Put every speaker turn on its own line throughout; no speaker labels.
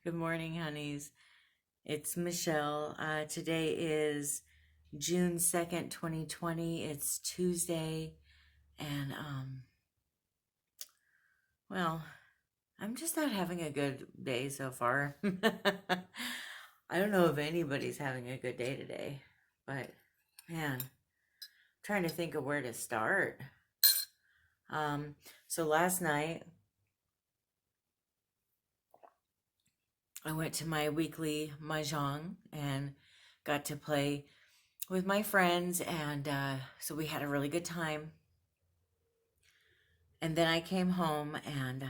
Good morning, honeys. It's Michelle. Today is June 2nd, 2020. It's Tuesday, and well, I'm just not having a good day so far. I don't know if anybody's having a good day today, but man, I'm trying to think of where to start. Um, so last night I went to my weekly mahjong and got to play with my friends, and so we had a really good time. And then I came home, and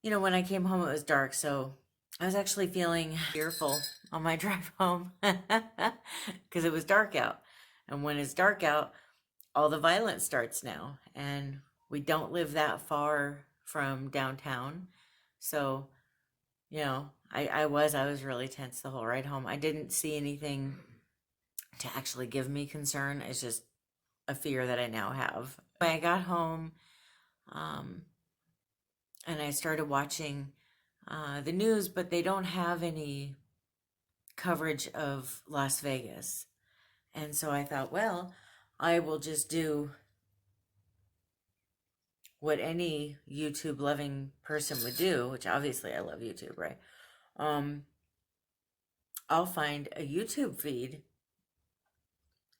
when I came home, it was dark, so I was actually feeling fearful on my drive home because it was dark out. And when it's dark out, all the violence starts now, and we don't live that far from downtown. So, I was really tense the whole ride home. I didn't see anything to actually give me concern. It's just a fear that I now have. When I got home, um, and I started watching the news, but they don't have any coverage of Las Vegas. And so I thought, well, I will just do what any YouTube loving person would do, which obviously I love YouTube, right? Um, I'll find a YouTube feed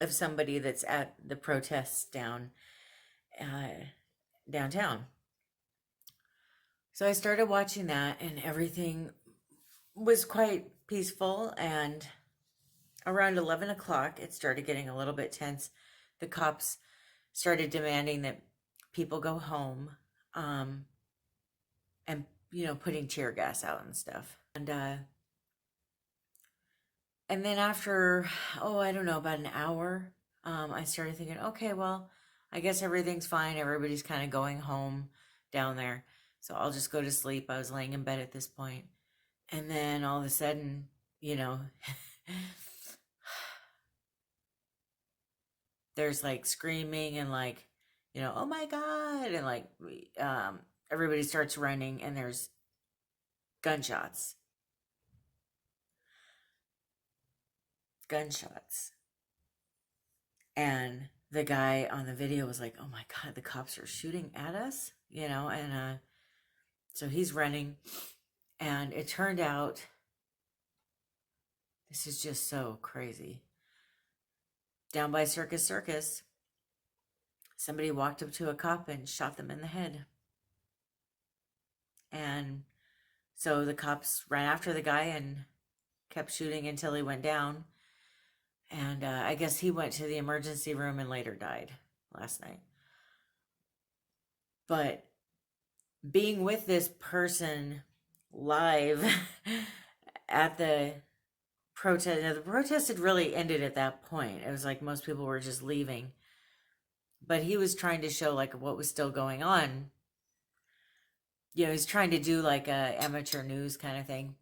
of somebody that's at the protests uh, downtown. So I started watching that, and everything was quite peaceful. And around 11 o'clock, it started getting a little bit tense. The cops started demanding that people go home, and, putting tear gas out and stuff. And then after, I don't know, about an hour, I started thinking, okay, well, I guess everything's fine. Everybody's kind of going home down there. So I'll just go to sleep. I was laying in bed at this point. And then all of a sudden, you know, there's like screaming and like, oh my God. And like, everybody starts running, and there's gunshots. Gunshots. And the guy on the video was like, oh my God, the cops are shooting at us, and so he's running. And it turned out, this is just so crazy. Down by Circus Circus, somebody walked up to a cop and shot them in the head. And so the cops ran after the guy and kept shooting until he went down. And I guess he went to the emergency room and later died last night. But being with this person live at the protest, the protest had really ended at that point. It was like most people were just leaving. But he was trying to show like what was still going on. He's trying to do like a amateur news kind of thing.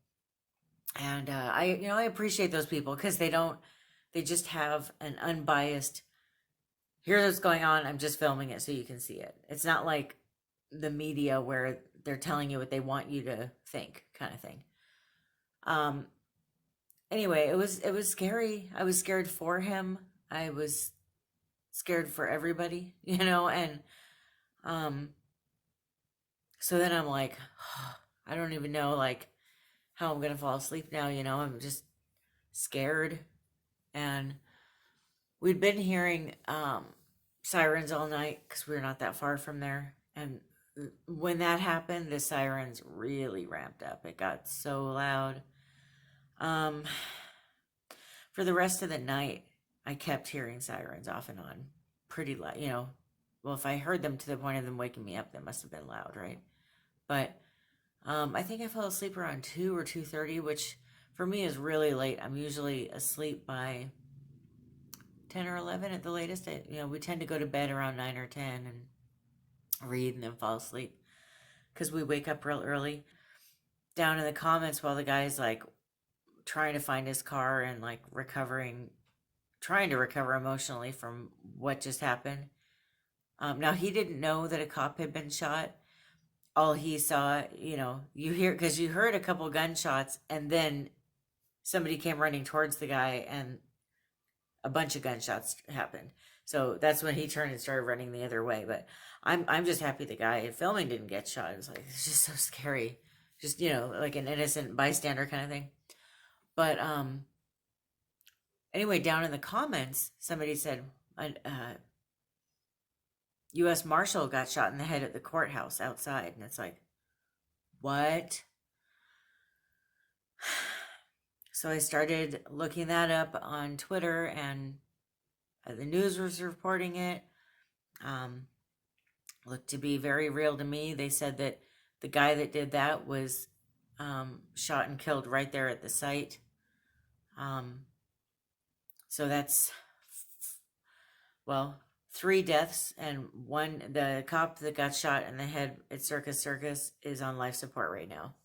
And I appreciate those people because they just have an unbiased, here's what's going on, I'm just filming it so you can see it. It's not like the media where they're telling you what they want you to think kind of thing. Anyway, it was scary. I was scared for him. I was scared for everybody, and so then I'm like, I don't even know like how I'm gonna fall asleep now, I'm just scared. And we'd been hearing sirens all night because we're not that far from there. And when that happened, the sirens really ramped up. It got so loud. For the rest of the night, I kept hearing sirens off and on, pretty loud. Well, if I heard them to the point of them waking me up, they must have been loud, right? But I think I fell asleep around 2 or 2:30, which for me is really late. I'm usually asleep by 10 or 11 at the latest. We tend to go to bed around 9 or 10 and read and then fall asleep because we wake up real early. Down in the comments, while the guy's like trying to find his car and like trying to recover emotionally from what just happened. Now, he didn't know that a cop had been shot. all he saw, you know, you hear, because you heard a couple gunshots, and then somebody came running towards the guy, and a bunch of gunshots happened. So that's when he turned and started running the other way. But I'm just happy the guy filming didn't get shot. It was like, it's just so scary. Just, you know, like an innocent bystander kind of thing. But anyway, down in the comments, somebody said U.S. Marshal got shot in the head at the courthouse outside. And it's like, what? So I started looking that up on Twitter, and the news was reporting it. Looked to be very real to me. They said that the guy that did that was shot and killed right there at the site. So that's, well, 3 deaths, and one, the cop that got shot in the head at Circus Circus is on life support right now.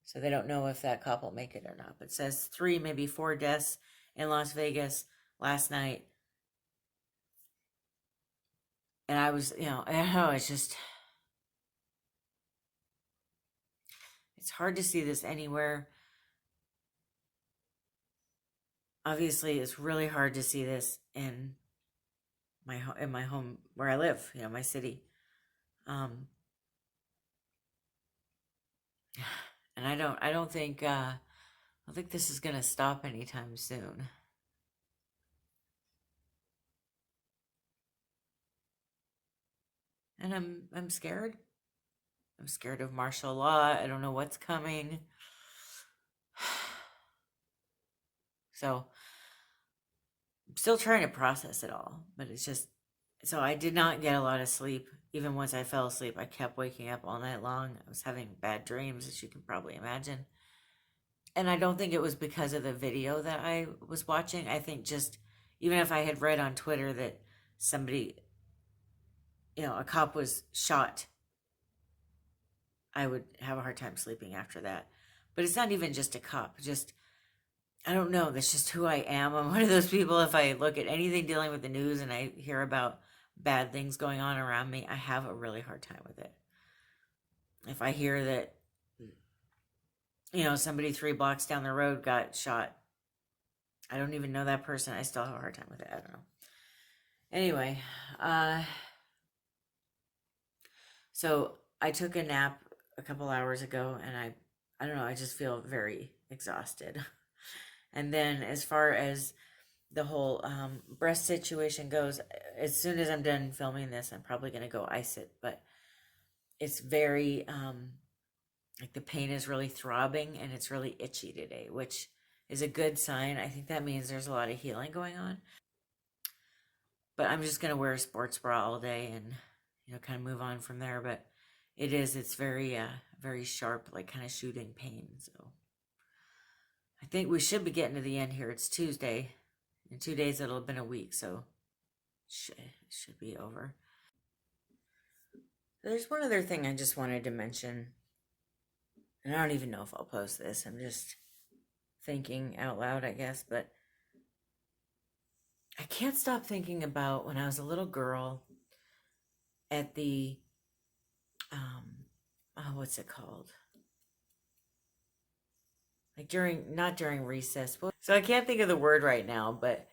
So they don't know if that cop will make it or not. But it says 3, maybe 4 deaths in Las Vegas last night. And I was, you know, I don't know, it's just, it's hard to see this anywhere. Obviously, it's really hard to see this in my home where I live, you know, my city. And I don't think this is gonna stop anytime soon. And I'm scared. I'm scared of martial law. I don't know what's coming. So I'm still trying to process it all, but it's just, so I did not get a lot of sleep. Even once I fell asleep, I kept waking up all night long. I was having bad dreams, as you can probably imagine. And I don't think it was because of the video that I was watching. I think just, even if I had read on Twitter that somebody, you know, a cop was shot, I would have a hard time sleeping after that. But it's not even just a cop. Just, I don't know. That's just who I am. I'm one of those people, if I look at anything dealing with the news and I hear about bad things going on around me, I have a really hard time with it. If I hear that, you know, somebody 3 blocks down the road got shot, I don't even know that person, I still have a hard time with it. I don't know. Anyway, so I took a nap a couple hours ago, and I don't know, I just feel very exhausted. And then as far as the whole breast situation goes, as soon as I'm done filming this, I'm probably going to go ice it. But it's very, like the pain is really throbbing, and it's really itchy today, which is a good sign. I think that means there's a lot of healing going on. But I'm just going to wear a sports bra all day and, you know, kind of move on from there. But it's very, very sharp, like kind of shooting pain. So I think we should be getting to the end here. It's Tuesday. In 2 days, it'll have been a week, so it should be over. There's one other thing I just wanted to mention, and I don't even know if I'll post this. I'm just thinking out loud, I guess, but I can't stop thinking about when I was a little girl at the, what's it called? Like not during recess. So I can't think of the word right now, but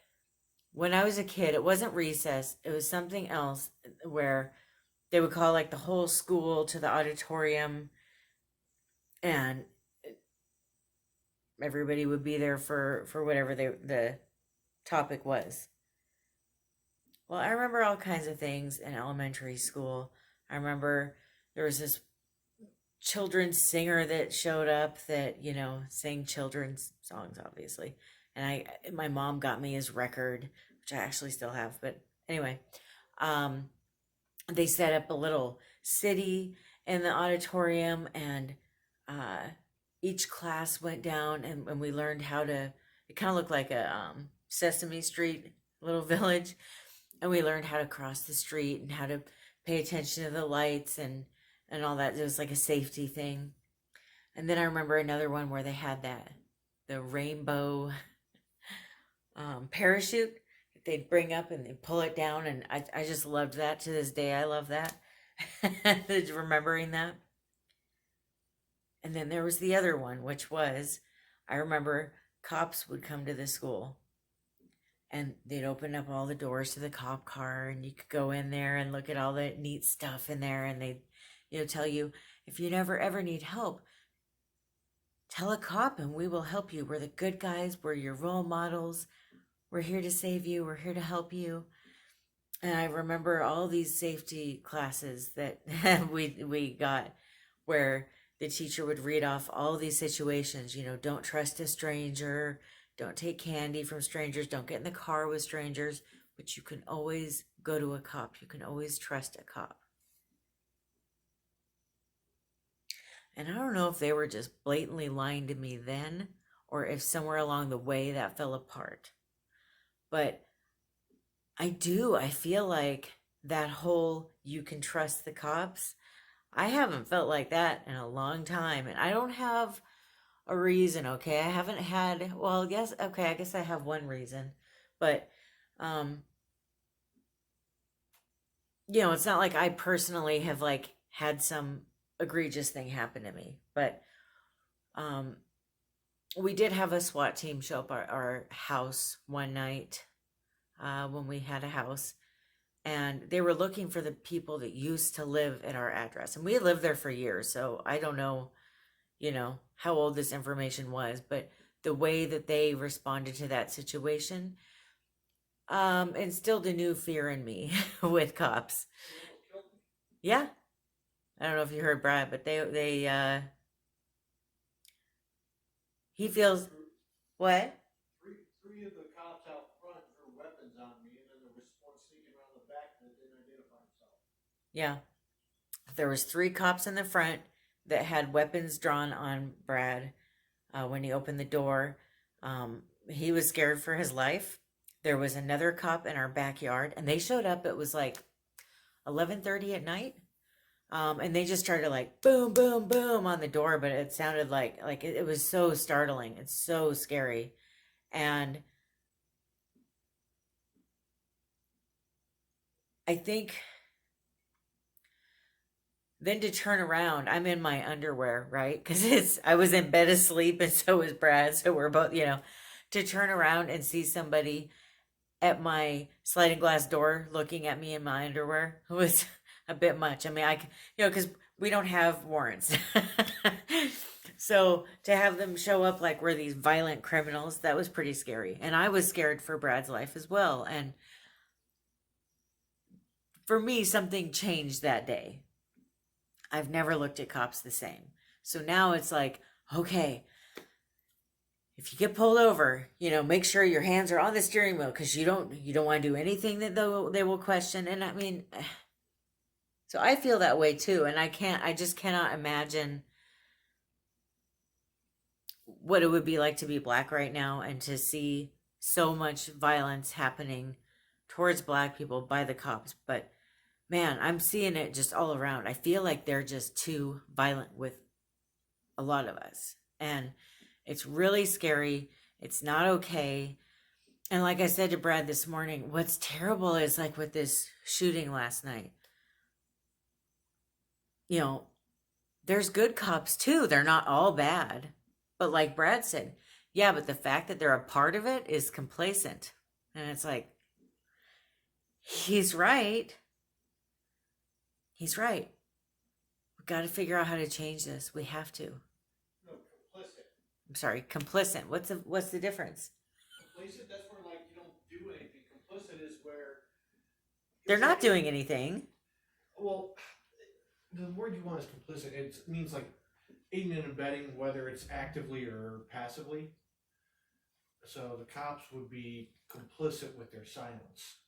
when I was a kid, it wasn't recess. It was something else where they would call like the whole school to the auditorium, and everybody would be there for whatever the topic was. Well, I remember all kinds of things in elementary school. I remember there was this children's singer that showed up that, you know, sang children's songs, obviously. And my mom got me his record, which I actually still have. But anyway, they set up a little city in the auditorium, and each class went down, and we learned how to, it kind of looked like a Sesame Street little village. And we learned how to cross the street and how to pay attention to the lights and all that. It was like a safety thing. And then I remember another one where they had the rainbow parachute that they'd bring up and they'd pull it down. And I just loved that. To this day, I love that. Remembering that. And then there was the other one, which was, I remember cops would come to the school and they'd open up all the doors to the cop car and you could go in there and look at all the neat stuff in there, and they'd, tell you, if you never ever need help, tell a cop and we will help you. We're the good guys, we're your role models, we're here to save you, we're here to help you. And I remember all these safety classes that we got, where the teacher would read off all these situations. Don't trust a stranger, don't take candy from strangers, don't get in the car with strangers, but you can always go to a cop. You can always trust a cop. And I don't know if they were just blatantly lying to me then, or if somewhere along the way that fell apart. But I feel like that whole you can trust the cops, I haven't felt like that in a long time. And I don't have a reason, okay? I haven't had, well, I guess I have one reason. But, it's not like I personally have like had some egregious thing happen to me. But we did have a SWAT team show up our house one night, when we had a house, and they were looking for the people that used to live at our address. And we had lived there for years, so I don't know, how old this information was, but the way that they responded to that situation instilled a new fear in me with cops. Yeah. I don't know if you heard Brad, but he feels, what?
Three of the cops out front drew weapons on me, and then there was one sneaking around the back that didn't identify himself.
Yeah. There was 3 cops in the front that had weapons drawn on Brad when he opened the door. He was scared for his life. There was another cop in our backyard, and they showed up. It was like 11:30 at night. And they just started like boom, boom, boom on the door, but it sounded like it was so startling. It's so scary. And I think then to turn around, I'm in my underwear, right? Because I was in bed asleep, and so was Brad. So we're both, to turn around and see somebody at my sliding glass door looking at me in my underwear was a bit much. I mean, because we don't have warrants. So to have them show up like we're these violent criminals, that was pretty scary. And I was scared for Brad's life as well. And for me, something changed that day. I've never looked at cops the same. So now it's like, okay, if you get pulled over, make sure your hands are on the steering wheel, because you don't want to do anything that they will question. And I mean, so I feel that way too. And I just cannot imagine what it would be like to be Black right now and to see so much violence happening towards Black people by the cops. But man, I'm seeing it just all around. I feel like they're just too violent with a lot of us. And it's really scary. It's not okay. And like I said to Brad this morning, what's terrible is like with this shooting last night, there's good cops too. They're not all bad. But like Brad said, yeah, but the fact that they're a part of it is complacent. And it's like, he's right. He's right. We've got to figure out how to change this. We have to.
No, complicit.
I'm sorry, complicit. What's the difference?
Complicit, that's where like you don't do anything. Complicit is where
they're not doing anything.
Well, the word you want is complicit. It means like aiding and abetting, whether it's actively or passively. So the cops would be complicit with their silence.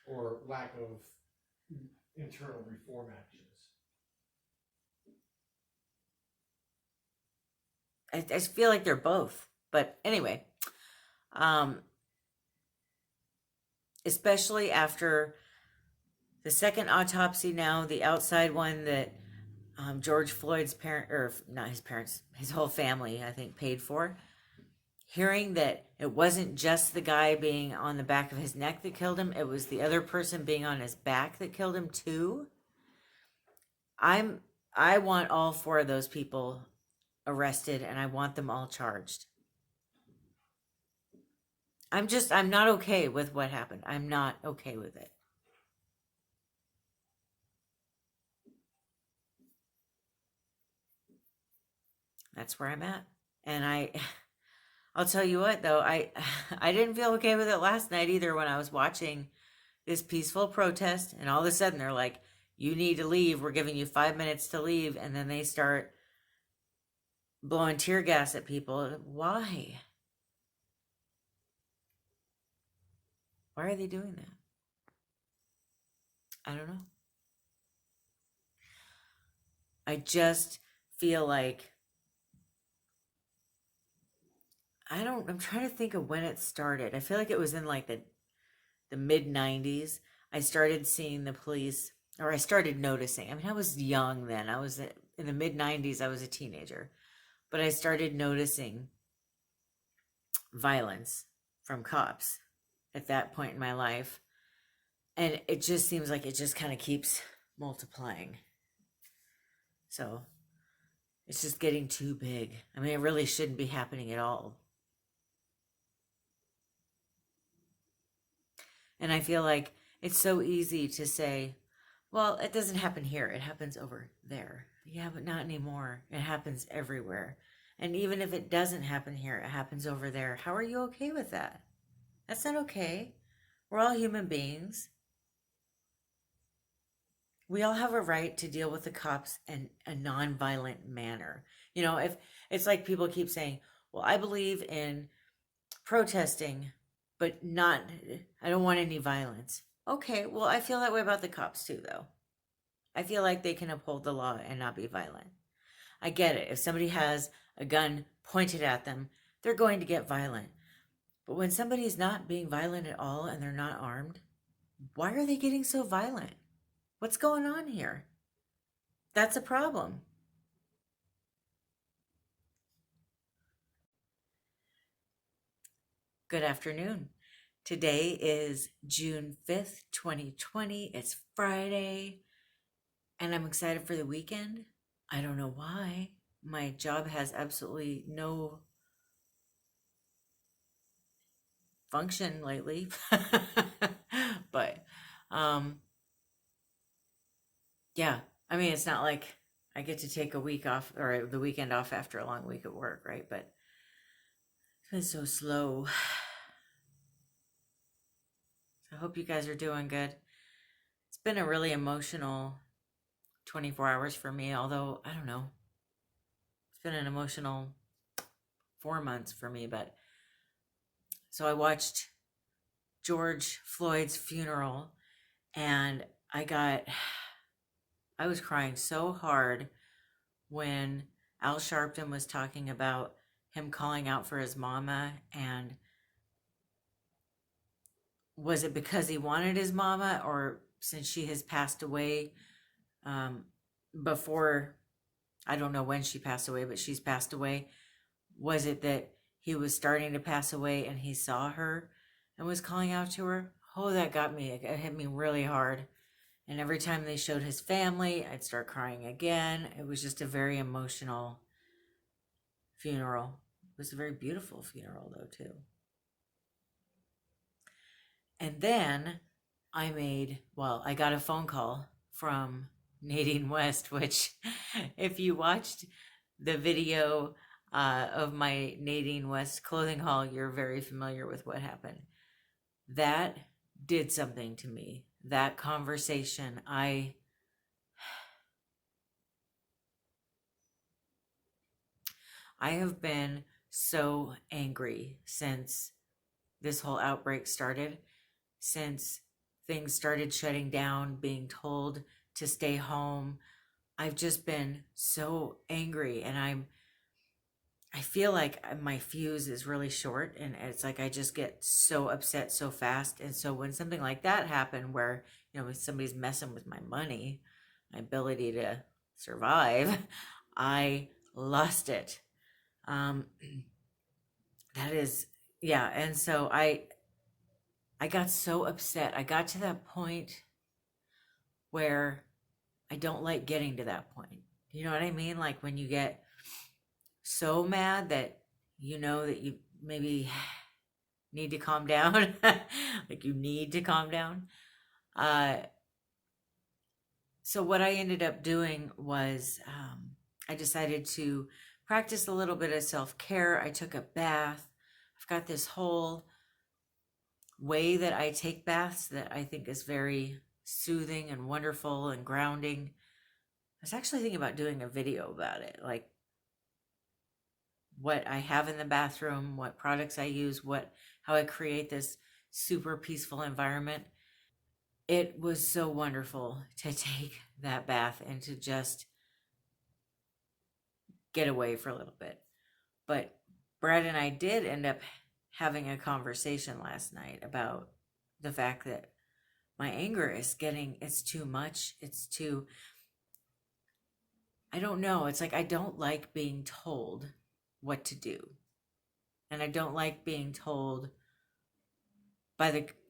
Or lack of internal reform actions.
I feel like they're both. But anyway, especially after the second autopsy now, the outside one that George Floyd's or not his parents, his whole family, I think, paid for. Hearing that it wasn't just the guy being on the back of his neck that killed him, it was the other person being on his back that killed him too. I'm I want all four of those people arrested and I want them all charged. I'm not okay with what happened. I'm not okay with it. That's where I'm at. And I'll tell you what though, I didn't feel okay with it last night either when I was watching this peaceful protest and all of a sudden they're like, you need to leave. We're giving you 5 minutes to leave. And then they start blowing tear gas at people. Why? Why are they doing that? I don't know. I just feel like I'm trying to think of when it started. I feel like it was in like the mid 90s. I started seeing the police, or I started noticing. I mean, I was young then. I was in the mid 90s, I was a teenager. But I started noticing violence from cops at that point in my life. And it just seems like it just kind of keeps multiplying. So it's just getting too big. I mean, it really shouldn't be happening at all. And I feel like it's so easy to say, well, it doesn't happen here, it happens over there. Yeah, but not anymore. It happens everywhere. And even if it doesn't happen here, it happens over there. How are you okay with that? That's not okay. We're all human beings. We all have a right to deal with the cops in a non-violent manner. You know, if it's like people keep saying, well, I believe in protesting, but not, I don't want any violence. Okay, well, I feel that way about the cops too, though. I feel like they can uphold the law and not be violent. I get it. If somebody has a gun pointed at them, they're going to get violent. But when somebody's not being violent at all and they're not armed, why are they getting so violent? What's going on here? That's a problem. Good afternoon. Today is June 5th, 2020. It's Friday, and I'm excited for the weekend. I don't know why. My job has absolutely no function lately. But um yeah, I mean it's not like I get to take a week off or the weekend off after a long week at work, right? But it's been so slow. So I hope you guys are doing good. It's been a really emotional 24 hours for me, although I don't know. It's been an emotional 4 months for me, but so I watched George Floyd's funeral and I was crying so hard when Al Sharpton was talking about him calling out for his mama, and was it because he wanted his mama, or since she has passed away um, before, I don't know when she passed away, but she's passed away. Was it that he was starting to pass away and he saw her and was calling out to her? Oh, that got me. It hit me really hard. And every time they showed his family, I'd start crying again. It was just a very emotional funeral. It was a very beautiful funeral, though, too. And then I got a phone call from Nadine West, which, if you watched the video of my Nadine West clothing haul, you're very familiar with what happened. That did something to me. That conversation, I have been so angry since this whole outbreak started, since things started shutting down, being told to stay home. I've just been so angry, and I feel like my fuse is really short, and it's like I just get so upset so fast. And so when something like that happened, where somebody's messing with my money, my ability to survive, I lost it. Um, that is, yeah. And so I got so upset. I got to that point where I don't like getting to that point. You know what I mean? Like when you get so mad that you know that you maybe need to calm down, like you need to calm down. Uh, so what I ended up doing was I decided to practice a little bit of self-care. I took a bath. I've got this whole way that I take baths that I think is very soothing and wonderful and grounding. I was actually thinking about doing a video about it, like what I have in the bathroom, what products I use, how I create this super peaceful environment. It was so wonderful to take that bath and to just get away for a little bit. But Brad and I did end up having a conversation last night about the fact that my anger is it's too much. I don't know. It's like I don't like being told what to do. And I don't like being told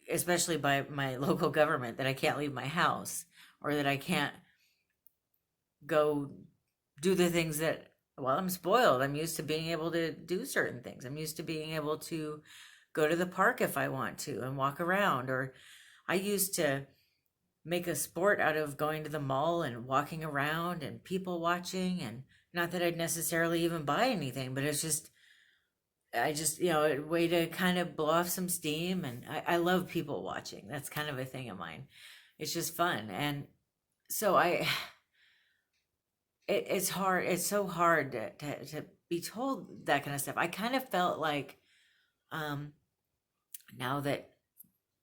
especially by my local government, that I can't leave my house or that I can't go do the things that, well, I'm spoiled. I'm used to being able to do certain things. I'm used to being able to go to the park if I want to and walk around. Or I used to make a sport out of going to the mall and walking around and people watching. And not that I'd necessarily even buy anything, but I just, a way to kind of blow off some steam. And I love people watching. That's kind of a thing of mine. It's just fun. And so it's hard. It's so hard to be told that kind of stuff. I kind of felt like, now that,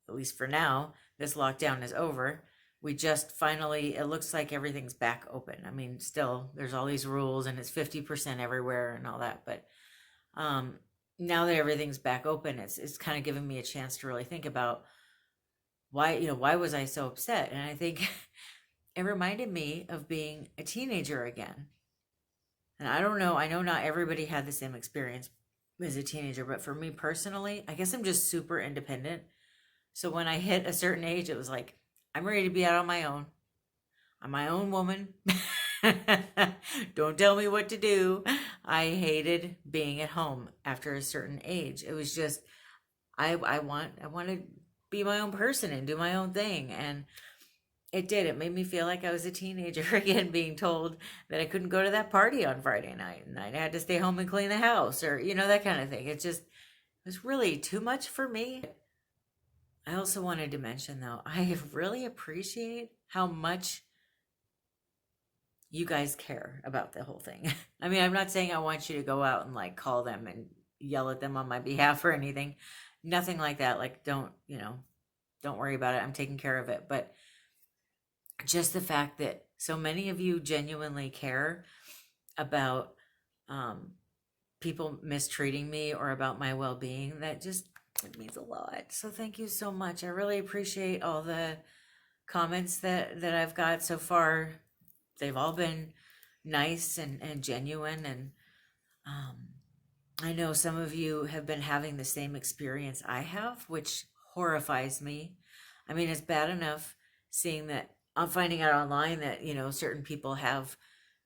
at least for now, this lockdown is over, we just finally, it looks like everything's back open. I mean, still, there's all these rules and it's 50% everywhere and all that. But now that everything's back open, it's kind of giving me a chance to really think about why was I so upset? And I think it reminded me of being a teenager again. And I don't know, I know not everybody had the same experience as a teenager, but for me personally, I guess I'm just super independent. So when I hit a certain age, it was like, I'm ready to be out on my own. I'm my own woman. Don't tell me what to do. I hated being at home after a certain age. It was just, I want to be my own person and do my own thing. And it made me feel like I was a teenager again, being told that I couldn't go to that party on Friday night and I had to stay home and clean the house, or, that kind of thing. It was really too much for me. I also wanted to mention, though, I really appreciate how much you guys care about the whole thing. I mean, I'm not saying I want you to go out and like call them and yell at them on my behalf or anything. Nothing like that. Like, don't worry about it. I'm taking care of it. But just the fact that so many of you genuinely care about people mistreating me or about my well-being, it means a lot. So thank you so much. I really appreciate all the comments that I've got so far. They've all been nice and genuine. And I know some of you have been having the same experience I have, which horrifies me. I mean, it's bad enough seeing that I'm finding out online that, certain people have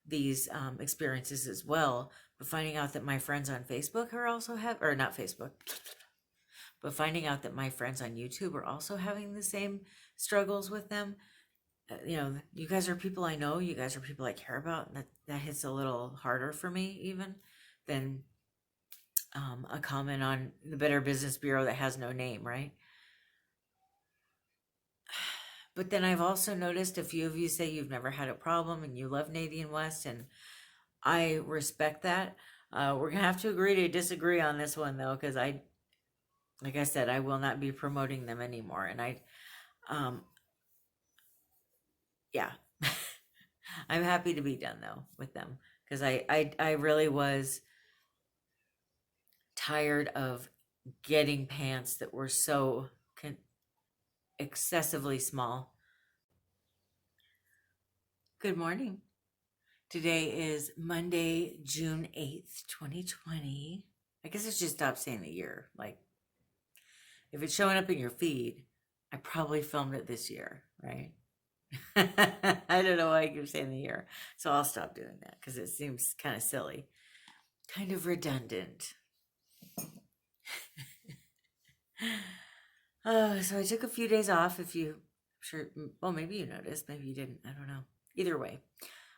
these experiences as well. But finding out that my friends on Facebook or not Facebook, but finding out that my friends on YouTube are also having the same struggles with them. You guys are people I know, you guys are people I care about, and that hits a little harder for me even than a comment on the Better Business Bureau that has no name, right? But then I've also noticed a few of you say you've never had a problem and you love Nadine West, and I respect that. We're gonna have to agree to disagree on this one though, because like I said, I will not be promoting them anymore. And yeah, I'm happy to be done though with them, because I really was tired of getting pants that were so excessively small. Good morning. Today is Monday, June 8th, 2020. I guess I should stop saying the year. Like, if it's showing up in your feed, I probably filmed it this year, right? I don't know why I keep saying the year. So I'll stop doing that because it seems kind of silly, kind of redundant. So I took a few days off. If you, sure, well, maybe you noticed, maybe you didn't. I don't know. Either way,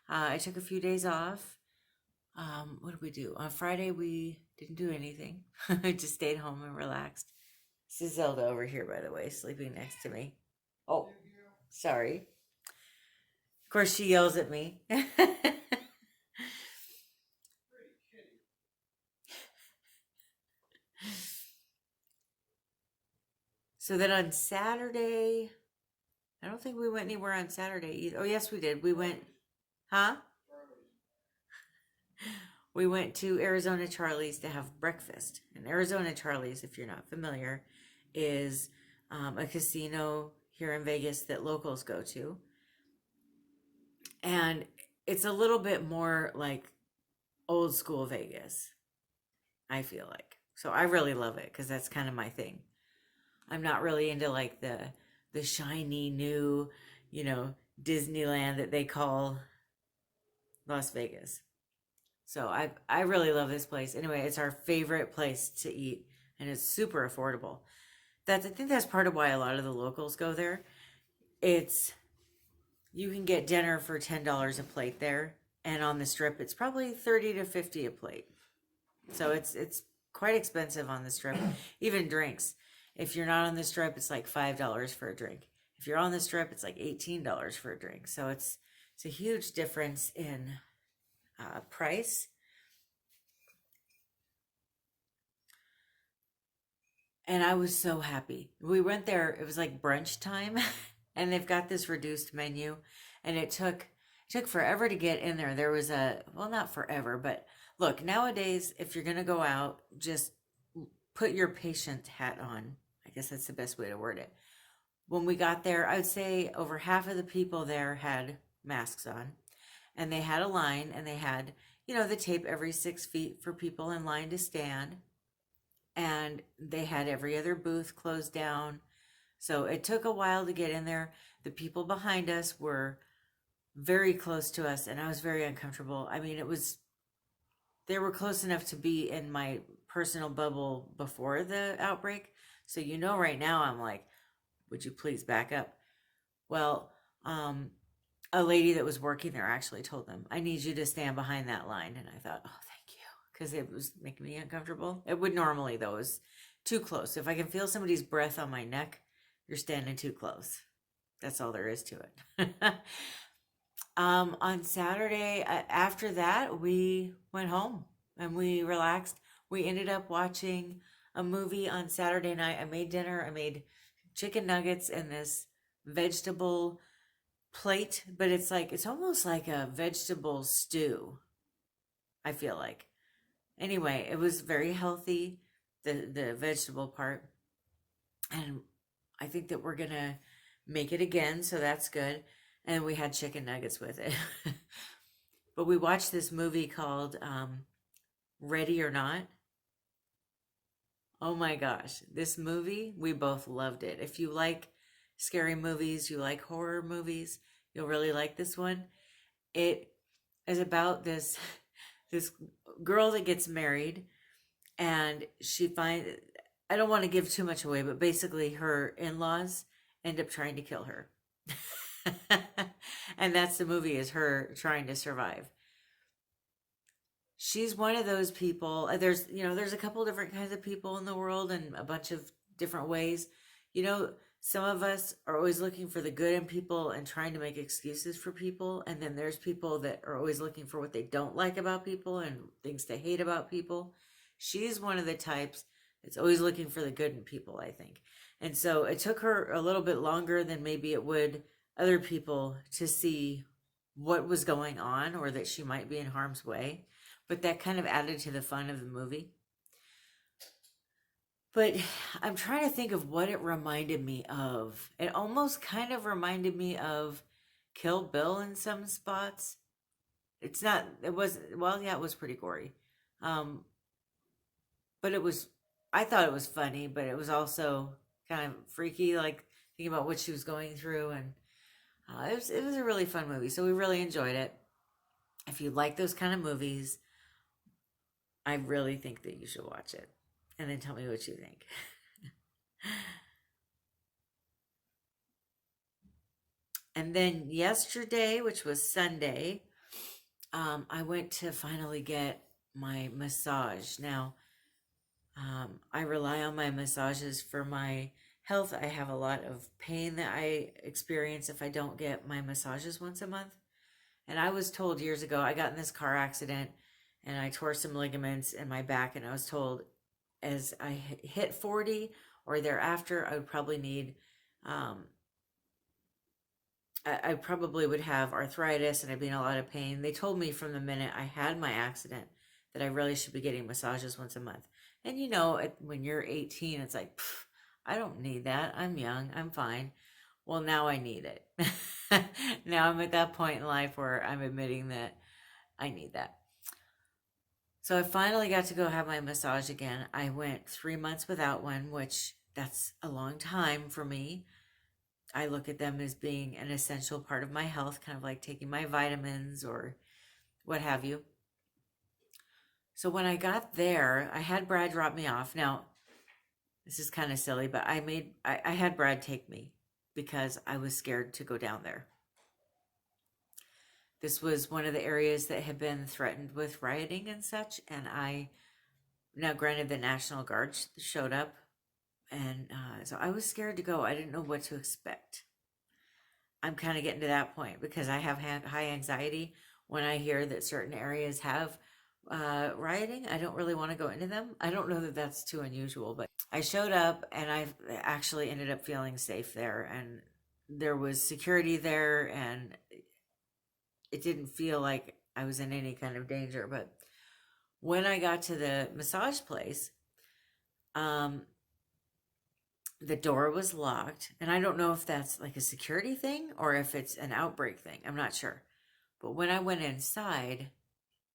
I took a few days off. What did we do? On Friday, we didn't do anything. I just stayed home and relaxed. This is Zelda over here, by the way, sleeping next to me. Oh, sorry. Of course, she yells at me. So then on Saturday, I don't think we went anywhere on Saturday either. Oh, yes, we did. We went, huh? We went to Arizona Charlie's to have breakfast. And Arizona Charlie's, if you're not familiar, is a casino here in Vegas that locals go to. And it's a little bit more like old school Vegas, I feel like. So I really love it because that's kind of my thing. I'm not really into like the shiny new, you know, Disneyland that they call Las Vegas. So I really love this place. Anyway, it's our favorite place to eat and it's super affordable. That's I think that's part of why a lot of the locals go there. It's you can get dinner for $10 a plate there and on the strip it's probably 30 to 50 a plate. So it's quite expensive on the strip. Even drinks. If you're not on the strip, it's like $5 for a drink. If you're on the strip, it's like $18 for a drink. So it's a huge difference in price. And I was so happy. We went there, it was like brunch time, and they've got this reduced menu, and it took forever to get in there. There was a well, not forever, but look, nowadays if you're gonna go out, just put your patient hat on. I guess that's the best way to word it. When we got there, I would say over half of the people there had masks on, and they had a line, and they had, the tape every 6 feet for people in line to stand, and they had every other booth closed down. So it took a while to get in there. The people behind us were very close to us, and I was very uncomfortable. I mean, they were close enough to be in my personal bubble before the outbreak. So, right now I'm like, would you please back up? Well, a lady that was working there actually told them, I need you to stand behind that line. And I thought, oh, thank you. Because it was making me uncomfortable. It would normally, though, it was too close. If I can feel somebody's breath on my neck, you're standing too close. That's all there is to it. On Saturday, after that, we went home and we relaxed. We ended up watching a movie on Saturday night. I made dinner. I made chicken nuggets and this vegetable plate, but it's almost like a vegetable stew, I feel like. Anyway, it was very healthy, the vegetable part, and I think that we're gonna make it again, so that's good. And we had chicken nuggets with it. But we watched this movie called Ready or Not. Oh my gosh, this movie, we both loved it. If you like scary movies, you like horror movies, you'll really like this one. It is about this girl that gets married and she finds I don't want to give too much away, but basically her in-laws end up trying to kill her. And that's the movie is her trying to survive. She's one of those people. There's a couple different kinds of people in the world and a bunch of different ways. You know, some of us are always looking for the good in people and trying to make excuses for people. And then there's people that are always looking for what they don't like about people and things to hate about people. She's one of the types that's always looking for the good in people, I think. And so it took her a little bit longer than maybe it would other people to see what was going on or that she might be in harm's way. But that kind of added to the fun of the movie. But I'm trying to think of what it reminded me of. It almost kind of reminded me of Kill Bill in some spots. It's not, it was, well, yeah, it was pretty gory. Um, but I thought it was funny, but it was also kind of freaky, like thinking about what she was going through. And It was a really fun movie, so we really enjoyed it. If you like those kind of movies, I really think that you should watch it, and then tell me what you think. And then yesterday, which was Sunday, I went to finally get my massage. Now, I rely on my massages for my health. I have a lot of pain that I experience if I don't get my massages once a month. And I was told years ago, I got in this car accident and I tore some ligaments in my back, and I was told as I hit 40 or thereafter, I would probably need, um, I probably would have arthritis and I'd be in a lot of pain. They told me from the minute I had my accident that I really should be getting massages once a month. And when you're 18, it's like, I don't need that. I'm young. I'm fine. Well, now I need it. Now I'm at that point in life where I'm admitting that I need that. So I finally got to go have my massage again. I went 3 months without one, which that's a long time for me. I look at them as being an essential part of my health, kind of like taking my vitamins or what have you. So when I got there, I had Brad drop me off. Now, this is kind of silly, but I had Brad take me because I was scared to go down there. This was one of the areas that had been threatened with rioting and such, and now granted the National Guard showed up, and so I was scared to go. I didn't know what to expect. I'm kind of getting to that point because I have high anxiety when I hear that certain areas have rioting. I don't really want to go into them. I don't know that that's too unusual, but I showed up and I actually ended up feeling safe there, and there was security there, and it didn't feel like I was in any kind of danger. But when I got to the massage place, the door was locked, and I don't know if that's like a security thing or if it's an outbreak thing. I'm not sure. But when I went inside,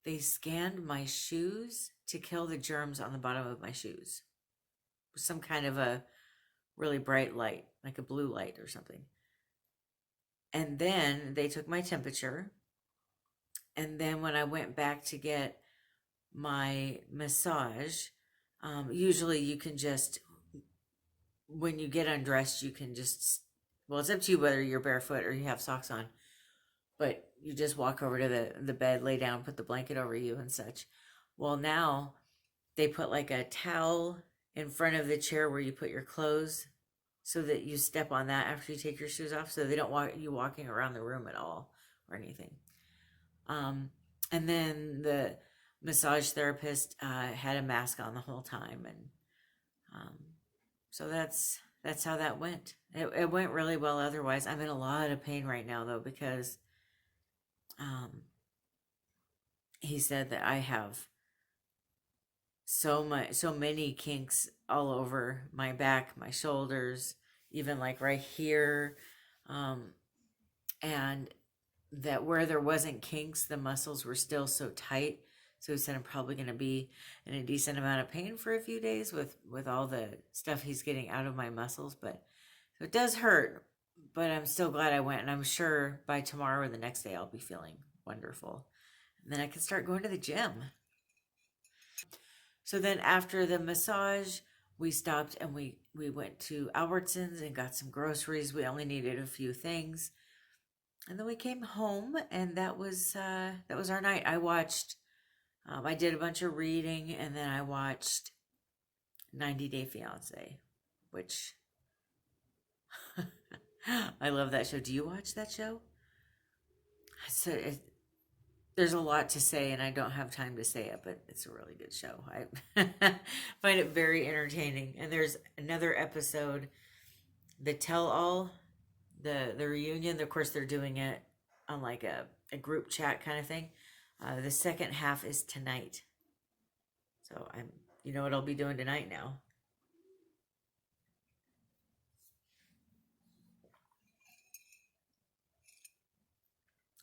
they scanned my shoes to kill the germs on the bottom of my shoes. Some kind of a really bright light, like a blue light or something. And then they took my temperature. And then when I went back to get my massage, usually you can just, when you get undressed, you can just, well, it's up to you whether you're barefoot or you have socks on, but you just walk over to the bed, lay down, put the blanket over you and such. Well, now they put like a towel in front of the chair where you put your clothes so that you step on that after you take your shoes off, so they don't want you walking around the room at all or anything. And then the massage therapist had a mask on the whole time, and so that's how that went. It went really well. Otherwise, I'm in a lot of pain right now though, because he said that I have so many kinks all over my back, my shoulders, even like right here, and that where there wasn't kinks, the muscles were still so tight. So he said I'm probably going to be in a decent amount of pain for a few days with all the stuff he's getting out of my muscles. But so it does hurt, but I'm still glad I went, and I'm sure by tomorrow or the next day I'll be feeling wonderful, and then I can start going to the gym. So then after the massage, we stopped and we went to Albertsons and got some groceries. We only needed a few things. And then we came home, and that was our night. I did a bunch of reading, and then I watched 90 Day Fiance, which I love that show. Do you watch that show? So there's a lot to say, and I don't have time to say it, but it's a really good show. I find it very entertaining. And there's another episode, the Tell All, the reunion. Of course, they're doing it on like a group chat kind of thing. The second half is tonight. So you know what I'll be doing tonight now.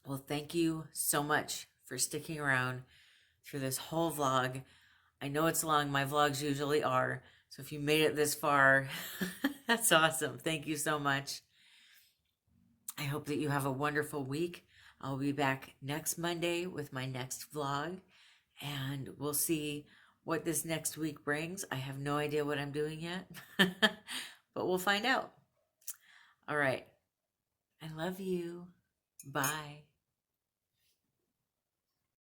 Well, thank you so much for sticking around through this whole vlog. I know it's long. My vlogs usually are. So if you made it this far, that's awesome. Thank you so much. I hope that you have a wonderful week. I'll be back next Monday with my next vlog, and we'll see what this next week brings. I have no idea what I'm doing yet, but we'll find out. All right. I love you. Bye.